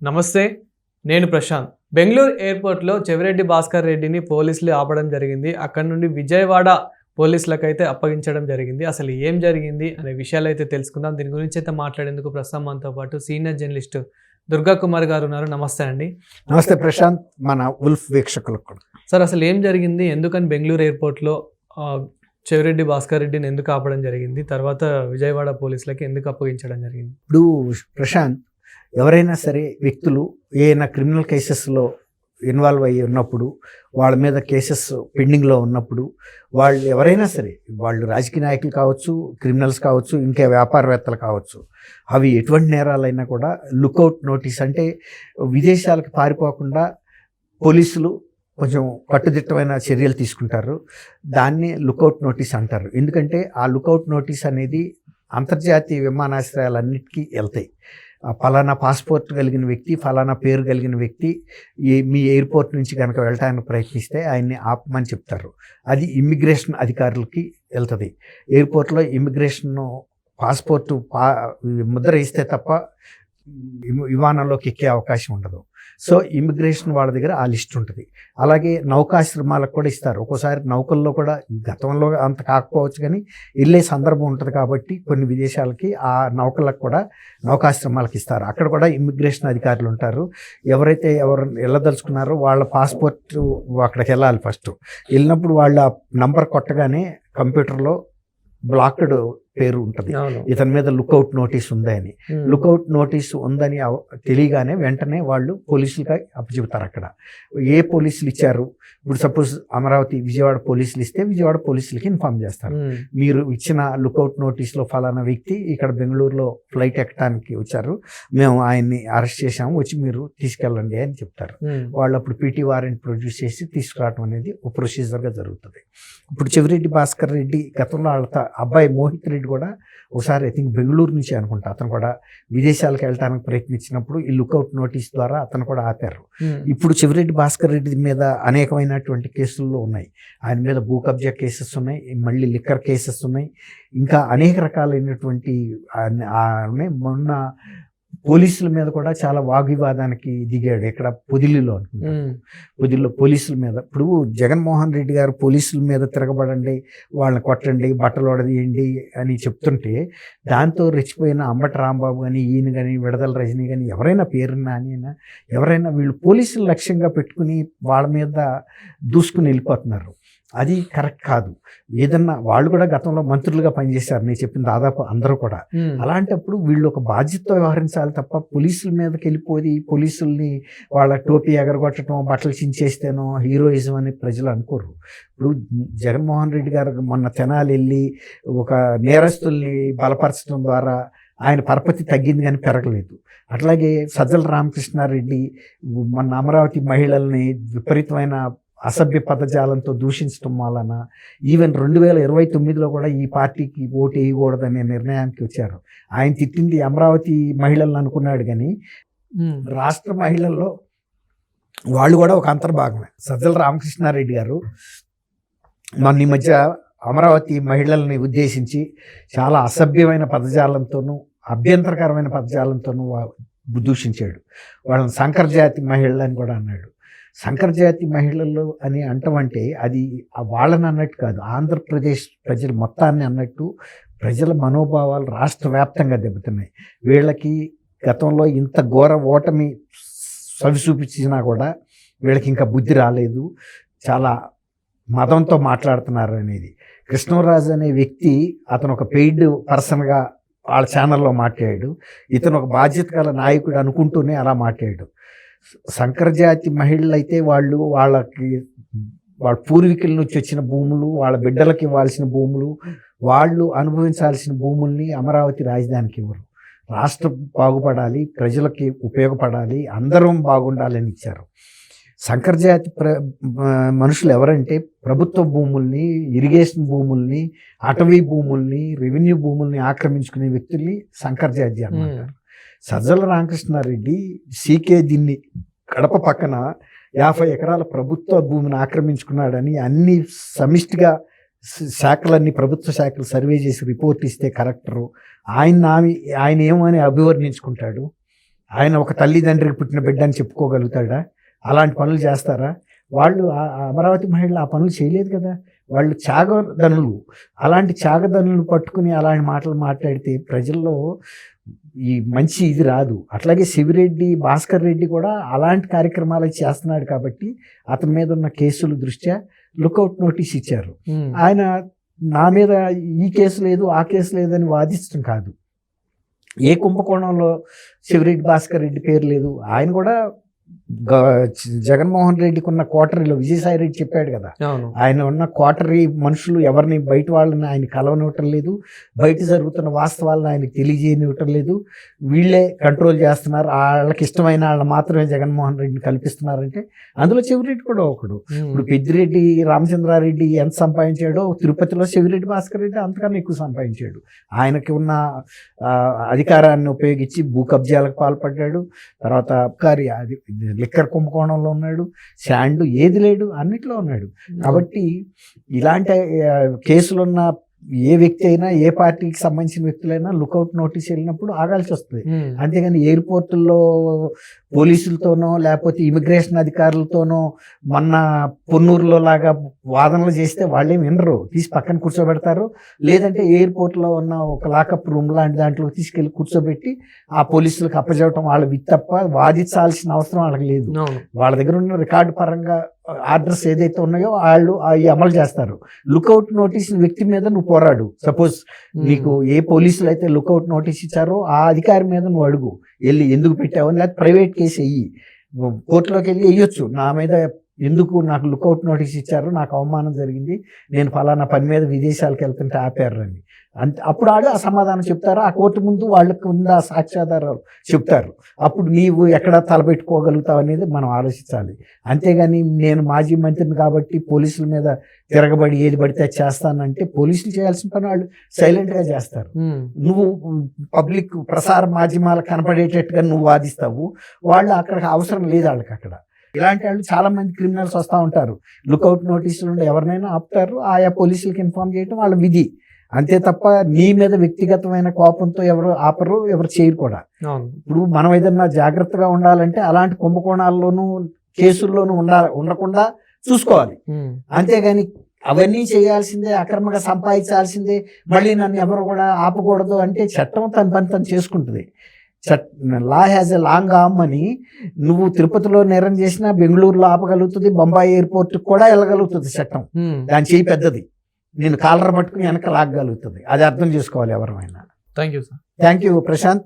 నమస్తే, నేను ప్రశాంత్. బెంగళూరు ఎయిర్‌పోర్ట్‌లో చెవిరెడ్డి భాస్కర్ రెడ్డిని పోలీసులు ఆపడం జరిగింది. అక్కడి నుండి విజయవాడ పోలీసులకైతే అప్పగించడం జరిగింది. అసలు ఏం జరిగింది అనే విషయాలైతే తెలుసుకుందాం. దీని గురించి అయితే మాట్లాడేందుకు ప్రస్తుతం మనతో పాటు సీనియర్ జర్నలిస్ట్ దుర్గా కుమార్ గారు ఉన్నారు. నమస్తే అండి. నమస్తే ప్రశాంత్, మన ఉల్ఫ్ వీక్షకులకు కూడా. సార్, అసలు ఏం జరిగింది? ఎందుకని బెంగళూరు ఎయిర్‌పోర్ట్‌లో చెవిరెడ్డి భాస్కర్ రెడ్డిని ఎందుకు ఆపడం జరిగింది? తర్వాత విజయవాడ పోలీసులకి ఎందుకు అప్పగించడం జరిగింది? ఇప్పుడు ప్రశాంత్, ఎవరైనా సరే వ్యక్తులు ఏదైనా క్రిమినల్ కేసెస్లో ఇన్వాల్వ్ అయ్యి ఉన్నప్పుడు, వాళ్ళ మీద కేసెస్ పెండింగ్లో ఉన్నప్పుడు, వాళ్ళు ఎవరైనా సరే, వాళ్ళు రాజకీయ నాయకులు కావచ్చు, క్రిమినల్స్ కావచ్చు, ఇంకా వ్యాపారవేత్తలు కావచ్చు, అవి ఎటువంటి నేరాలైనా కూడా లుకౌట్ నోటీస్, అంటే విదేశాలకు పారిపోకుండా పోలీసులు కొంచెం కట్టుదిట్టమైన చర్యలు తీసుకుంటారు. దాన్ని లుకౌట్ నోటీస్ అంటారు. ఎందుకంటే ఆ లుకౌట్ నోటీస్ అనేది అంతర్జాతీయ విమానాశ్రయాలన్నిటికీ వెళ్తాయి. ఫలానా పాస్పోర్ట్ కలిగిన వ్యక్తి, ఫలానా పేరు కలిగిన వ్యక్తి మీ ఎయిర్పోర్ట్ నుంచి కనుక వెళ్ళడానికి ప్రయత్నిస్తే ఆయన్ని ఆపమని చెప్తారు. అది ఇమ్మిగ్రేషన్ అధికారులకి వెళ్తుంది. ఎయిర్పోర్ట్లో ఇమ్మిగ్రేషన్ పాస్పోర్టు ముద్ర ఇస్తే తప్ప విమానంలోకి ఎక్కే అవకాశం ఉండదు. సో ఇమిగ్రేషన్ వాళ్ళ దగ్గర ఆ లిస్ట్ ఉంటుంది. అలాగే నౌకాశ్రమాలకు కూడా ఇస్తారు. ఒక్కోసారి నౌకల్లో కూడా గతంలో అంత కాకపోవచ్చు, కానీ వెళ్ళే సందర్భం ఉంటుంది కాబట్టి కొన్ని విదేశాలకి ఆ నౌకలకు కూడా నౌకాశ్రమాలకు ఇస్తారు. అక్కడ కూడా ఇమిగ్రేషన్ అధికారులు ఉంటారు. ఎవరైతే ఎవరు వెళ్ళదలుచుకున్నారో వాళ్ళ పాస్పోర్ట్ అక్కడికి వెళ్ళాలి. ఫస్ట్ వెళ్ళినప్పుడు వాళ్ళ నంబర్ కొట్టగానే కంప్యూటర్లో బ్లాక్డ్ పేరు ఉంటుంది, ఇతని మీద లుకౌట్ నోటీస్ ఉందని. లుకౌట్ నోటీస్ ఉందని తెలియగానే వెంటనే వాళ్ళు పోలీసులకి అప్పచెబుతారు. అక్కడ ఏ పోలీసులు ఇచ్చారు, ఇప్పుడు సపోజ్ అమరావతి విజయవాడ పోలీసులు ఇస్తే విజయవాడ పోలీసులకి ఇన్ఫార్మ్ చేస్తారు. మీరు ఇచ్చిన లుకౌట్ నోటీస్లో ఫలానా వ్యక్తి ఇక్కడ బెంగళూరులో ఫ్లైట్ ఎక్కడానికి వచ్చారు, మేము ఆయన్ని అరెస్ట్ చేశాము, వచ్చి మీరు తీసుకెళ్ళండి అని చెప్తారు. వాళ్ళు అప్పుడు పీటీ వారెంట్ ప్రొడ్యూస్ చేసి తీసుకురావడం అనేది ఒక ప్రొసీజర్గా జరుగుతుంది. ఇప్పుడు చెవిరెడ్డి భాస్కర్ రెడ్డి గతంలో వాళ్ళ అబ్బాయి మోహిత్ రెడ్డి కూడా ఒకసారి ఐ థింక్ బెంగళూరు నుంచి అనుకుంటా, అతను కూడా విదేశాలకు వెళ్ళడానికి ప్రయత్నించినప్పుడు ఈ లుకౌట్ నోటీస్ ద్వారా అతను కూడా ఆపారు. ఇప్పుడు చెవిరెడ్డి భాస్కర్ రెడ్డి మీద అనేకమైనటువంటి కేసుల్లో ఉన్నాయి. ఆయన మీద భూ కబ్జా కేసెస్ ఉన్నాయి, మళ్ళీ లిక్కర్ కేసెస్ ఉన్నాయి, ఇంకా అనేక రకాలైనటువంటి మొన్న పోలీసుల మీద కూడా చాలా వాగ్వివాదానికి దిగాడు. ఇక్కడ పొదిలిలో అనుకుంటాను, పొదిలిలో పోలీసుల మీద. ఇప్పుడు జగన్మోహన్ రెడ్డి గారు పోలీసుల మీద తిరగబడండి, వాళ్ళని కొట్టండి, బట్టలు వడదీయండి అని చెప్తుంటే దాంతో రెచ్చిపోయిన అంబటి రాంబాబు కానీ, ఈయన కానీ, విడదల రజనీ కానీ, ఎవరైనా పేరున్నా అని ఎవరైనా వీళ్ళు పోలీసులు లక్ష్యంగా పెట్టుకుని వాళ్ళ మీద దూసుకుని వెళ్ళిపోతున్నారు. అది కరెక్ట్ కాదు. ఏదన్నా వాళ్ళు కూడా గతంలో మంత్రులుగా పనిచేశారు, నేను చెప్పిన దాదాపు అందరూ కూడా. అలాంటప్పుడు వీళ్ళు ఒక బాధ్యతతో వ్యవహరించాలి తప్ప పోలీసుల మీదకి వెళ్ళిపోయి పోలీసుల్ని వాళ్ళ టోపీ ఎగరగొట్టడం, బట్టలు చించేస్తేనో హీరోయిజం అని ప్రజలు అనుకోరు. ఇప్పుడు జగన్మోహన్ రెడ్డి గారు మొన్న తెనాలి వెళ్ళి ఒక నేరస్తుల్ని బలపరచడం ద్వారా ఆయన పరపతి తగ్గింది కానీ పెరగలేదు. అట్లాగే సజ్జల రామకృష్ణారెడ్డి మొన్న అమరావతి మహిళల్ని విపరీతమైన అసభ్య పదజాలంతో దూషించడం వలన ఈవెన్ 2029లో కూడా ఈ పార్టీకి ఓటు వేయకూడదనే నిర్ణయానికి వచ్చారు. ఆయన తిట్టింది అమరావతి మహిళలను అనుకున్నాడు, కానీ రాష్ట్ర మహిళల్లో వాళ్ళు కూడా ఒక అంతర్భాగమే. సజ్జల రామకృష్ణారెడ్డి గారు మొన్న ఈ మధ్య అమరావతి మహిళల్ని ఉద్దేశించి చాలా అసభ్యమైన పదజాలంతోనూ అభ్యంతరకరమైన పదజాలంతోనూ దూషించాడు. వాళ్ళని సంకరజాతి మహిళలని కూడా అన్నాడు. సంకరజాతి మహిళలు అని అంటామంటే అది వాళ్ళని అన్నట్టు కాదు, ఆంధ్రప్రదేశ్ ప్రజలు మొత్తాన్ని అన్నట్టు. ప్రజల మనోభావాలు రాష్ట్ర వ్యాప్తంగా దెబ్బతున్నాయి. వీళ్ళకి గతంలో ఇంత ఘోర ఓటమి సవి చూపించినా కూడా వీళ్ళకి ఇంకా బుద్ధి రాలేదు, చాలా మదంతో మాట్లాడుతున్నారు అనేది. కృష్ణరాజు అనే వ్యక్తి, అతను ఒక పెయిడ్ పర్సన్గా వాళ్ళ ఛానల్లో మాట్లాడాడు. ఇతను ఒక బాధ్యత గల నాయకుడు అనుకుంటూనే అలా మాట్లాడాడు. సంకరజాతి మహిళలు అయితే వాళ్ళ పూర్వీకుల నుంచి వచ్చిన భూములు, వాళ్ళ బిడ్డలకి ఇవ్వాల్సిన భూములు, వాళ్ళు అనుభవించాల్సిన భూముల్ని అమరావతి రాజధానికి ఇవ్వరు. రాష్ట్రం బాగుపడాలి, ప్రజలకి ఉపయోగపడాలి, అందరం బాగుండాలని ఇచ్చారు. సంకరజాతి మనుషులు ఎవరంటే ప్రభుత్వ భూముల్ని, ఇరిగేషన్ భూముల్ని, అటవీ భూముల్ని, రెవెన్యూ భూముల్ని ఆక్రమించుకునే వ్యక్తుల్ని సంకరజాతి అన్నమాట. సజ్జల రామకృష్ణారెడ్డి సీకే దీన్ని కడప పక్కన 50 ఎకరాల ప్రభుత్వ భూమిని ఆక్రమించుకున్నాడని అన్ని సమిష్టిగా శాఖలన్నీ ప్రభుత్వ శాఖలు సర్వే చేసి రిపోర్ట్ ఇస్తే కలెక్టరు ఆయన ఏమని అభివర్ణించుకుంటాడు. ఆయన ఒక తల్లిదండ్రికి పుట్టిన బిడ్డ అని చెప్పుకోగలుగుతాడా? అలాంటి పనులు చేస్తారా? వాళ్ళు అమరావతి మహిళలు ఆ పనులు చేయలేదు కదా. వాళ్ళు త్యాగధనులు. అలాంటి త్యాగధనులు పట్టుకుని అలాంటి మాటలు మాట్లాడితే ప్రజల్లో ఈ మంచి ఇది రాదు. అట్లాగే శివిరెడ్డి భాస్కర్ రెడ్డి కూడా అలాంటి కార్యక్రమాలు చేస్తున్నాడు కాబట్టి అతని మీద ఉన్న కేసుల దృష్ట్యా లుకౌట్ నోటీస్ ఇచ్చారు. ఆయన నా మీద ఈ కేసు లేదు ఆ కేసు లేదని వాదించడం కాదు. ఏ కుంభకోణంలో శివిరెడ్డి భాస్కర్ రెడ్డి పేరు లేదు. ఆయన కూడా జగన్మోహన్ రెడ్డికి ఉన్న కోటరీలో విజయసాయి రెడ్డి చెప్పాడు కదా, ఆయన ఉన్న కోటరీ మనుషులు ఎవరిని బయట వాళ్ళని ఆయన కలవనివ్వటం లేదు, బయట జరుగుతున్న వాస్తవాలను ఆయనకు తెలియజేయనివ్వటం లేదు, వీళ్ళే కంట్రోల్ చేస్తున్నారు, వాళ్ళకి ఇష్టమైన వాళ్ళు మాత్రమే జగన్మోహన్ రెడ్డిని కల్పిస్తున్నారంటే అందులో చెవిరెడ్డి కూడా ఒకడు. ఇప్పుడు పెద్దిరెడ్డి రామచంద్రారెడ్డి ఎంత సంపాదించాడో తిరుపతిలో చెవిరెడ్డి భాస్కర్ రెడ్డి అంతకన్నా ఎక్కువ సంపాదించాడు. ఆయనకి ఉన్న అధికారాన్ని ఉపయోగించి భూ కబ్జాలకు పాల్పడ్డాడు. తర్వాత అబ్కారీ అది లిక్కర్ కుంభకోణంలో ఉన్నాడు, శాండ్ ఏది లేడు అన్నిట్లో ఉన్నాడు. కాబట్టి ఇలాంటి కేసులున్న ఏ వ్యక్తి అయినా ఏ పార్టీకి సంబంధించిన వ్యక్తులైనా లుకౌట్ నోటీస్ వెళ్ళినప్పుడు ఆగాల్సి వస్తుంది. అంతేగాని ఎయిర్పోర్టుల్లో పోలీసులతోనో లేకపోతే ఇమిగ్రేషన్ అధికారులతోనో మొన్న పొన్నూరులో లాగా వాదనలు చేస్తే వాళ్ళేం వినరు, తీసి పక్కన కూర్చోబెడతారు. లేదంటే ఎయిర్పోర్ట్లో ఉన్న ఒక లాకప్ రూమ్ లాంటి దాంట్లో తీసుకెళ్ళి కూర్చోబెట్టి ఆ పోలీసులకు అప్పచెప్పడం వాళ్ళ విత్ తప్ప వాదించాల్సిన అవసరం వాళ్ళకి లేదు. వాళ్ళ దగ్గర ఉన్న రికార్డు పరంగా ఆర్డర్స్ ఏదైతే ఉన్నాయో వాళ్ళు అవి అమలు చేస్తారు. లుకౌట్ నోటీస్ వ్యక్తి మీద నువ్వు పోరాడు. సపోజ్ నీకు ఏ పోలీసులు అయితే లుకౌట్ నోటీస్ ఇచ్చారో ఆ అధికారి మీద నువ్వు అడుగు, వెళ్ళి ఎందుకు పెట్టావని. లేకపోతే ప్రైవేట్ కేసు వెయ్యి, కోర్టులోకి వెళ్ళి వేయొచ్చు, నా మీద ఎందుకు నాకు లుకౌట్ నోటీస్ ఇచ్చారు, నాకు అవమానం జరిగింది, నేను ఫలానా పని మీద విదేశాలకు వెళ్తుంటే ఆపారు అని. అంతే, అప్పుడు వాళ్ళు ఆ సమాధానం చెప్తారు. ఆ కోర్టు ముందు వాళ్ళకి ఉన్న సాక్ష్యాధారాలు చెప్తారు. అప్పుడు నీవు ఎక్కడ తలపెట్టుకోగలుగుతావు అనేది మనం ఆలోచించాలి. అంతేగాని నేను మాజీ మంత్రిని కాబట్టి పోలీసుల మీద తిరగబడి ఏది పడితే చేస్తానంటే పోలీసులు చేయాల్సిన పని వాళ్ళు సైలెంట్గా చేస్తారు. నువ్వు పబ్లిక్ ప్రసార మాధ్యమాలకు కనపడేటట్టుగా నువ్వు వాదిస్తావు, వాళ్ళు అక్కడికి అవసరం లేదు వాళ్ళకి. అక్కడ ఇలాంటి వాళ్ళు చాలా మంది క్రిమినల్స్ వస్తూ ఉంటారు, లుకౌట్ నోటీసులు ఉండి ఎవరినైనా ఆపుతారు, ఆయా పోలీసులకు ఇన్ఫార్మ్ చేయడం వాళ్ళ విధి. అంతే తప్ప నీ మీద వ్యక్తిగతమైన కోపంతో ఎవరు ఆపరు, ఎవరు చేయరు కూడా. ఇప్పుడు మనం ఏదన్నా జాగ్రత్తగా ఉండాలంటే అలాంటి కుంభకోణాల్లోనూ కేసుల్లోనూ ఉండకుండా చూసుకోవాలి. అంతేగాని అవన్నీ చేయాల్సిందే, అక్రమంగా సంపాదించాల్సిందే, మళ్ళీ నన్ను ఎవరు కూడా ఆపకూడదు అంటే చట్టం తన పని తను చేసుకుంటుంది. లా హ్యాజ్ ఎ లాంగ్ ఆర్మ్ అని నువ్వు తిరుపతిలో నేరం చేసినా బెంగళూరులో ఆపగలుగుతుంది, బొంబాయి ఎయిర్పోర్ట్కి కూడా వెళ్ళగలుగుతుంది చట్టం. దాని చేయి పెద్దది, నేను కాలర్ పట్టుకుని వెనక లాగగలుగుతుంది. అది అర్థం చేసుకోవాలి ఎవరైనా. Thank you sir. Thank you Prashanth.